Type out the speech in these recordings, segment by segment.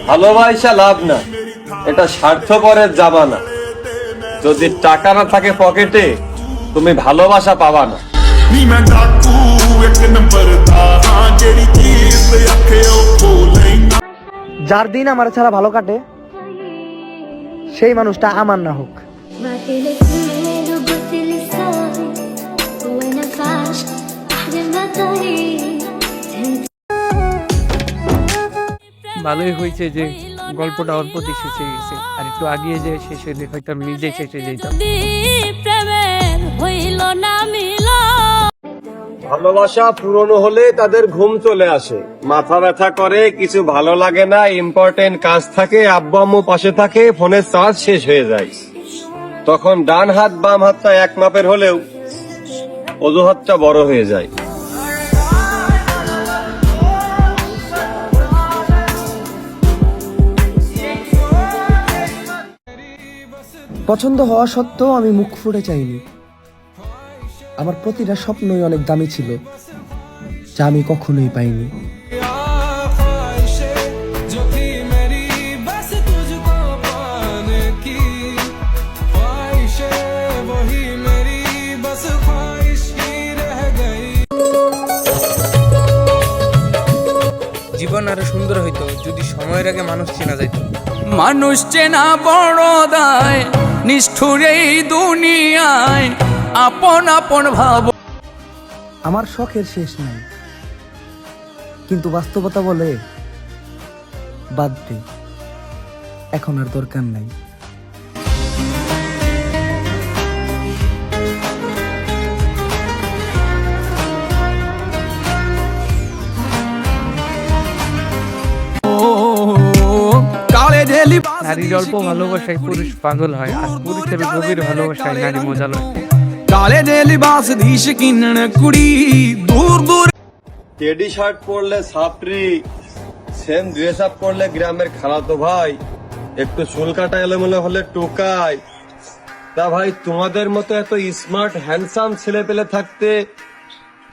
ভালোবাসা লাভ না, এটা স্বার্থপরের জামানা। যদি টাকা না থাকে পকেটে, তুমি ভালোবাসা পাবা না। যার দিন আমার ছাড়া ভালো কাটে, সেই মানুষটা আমার না হোক। ভালোই হয়েছে যে গল্পটা অল্প দিয়ে শেষ হয়ে গেছে, আর একটু আগিয়ে যে শেষ হলে হয়তো আমি নিজেই শেষ হয়ে যেতাম। ভালোবাসা পুরনো হলে তাদের ঘুম চলে আসে, মাথা ব্যথা করে, কিছু ভালো লাগে না, ইম্পর্টেন্ট কাজ থাকে, আব্বু আম্মু পাশে থাকে, ফোনের চার্জ শেষ হয়ে যায়। তখন ডান হাত বাম হাতটা এক মাপের হলেও অজুহাতটা বড় হয়ে যায়। পছন্দ হওয়া সত্ত্বেও আমি মুখ ফুটে চাইনি। আমার প্রতিটা স্বপ্নই অনেক দামি ছিল, যা আমি কখনোই পাইনি। জীবন আরো সুন্দর হইতো যদি সময়ের আগে মানুষ চেনা যাইত। মানুষ চেনা বড় দায়, নিষ্ঠুর এই দুনিয়ায়, আপন আপন ভাব। আমার শখের শেষ নাই, কিন্তু বাস্তবতা বলে বাদ দে, এখন আর দরকার নাই। নারীর অল্প ভালোবাসায় পুরুষ পাগল হয়, আর পুরুষের গভীর ভালোবাসায় নারী মজা লয়। কালে যে লিবাস ধীশ কিনন কুড়ি দূর দূর। টেডি শার্ট পরলে ছাত্রী, সেম ড্রেস আপ করলে গ্রামের খালাতো ভাই, একটু চুল কাটা এলোমেলো হলে টোকাই। তা ভাই, তোমাদের মতো এত স্মার্ট হ্যান্ডসাম ছেলে পেলে থাকতে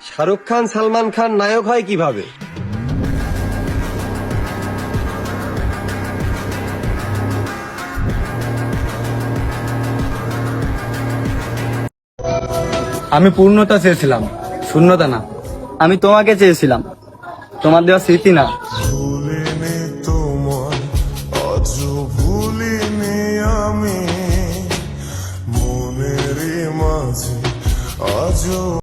শাহরুখ খান সালমান খান নায়ক হয় কিভাবে? আমি পূর্ণতা চেয়েছিলাম, শূন্যতা না। আমি তোমাকে চেয়েছিলাম, তোমার দেওয়া স্মৃতি না। ভুলিনি তোমায়, আজ ভুলিনি আমি, মনের মাঝে আজও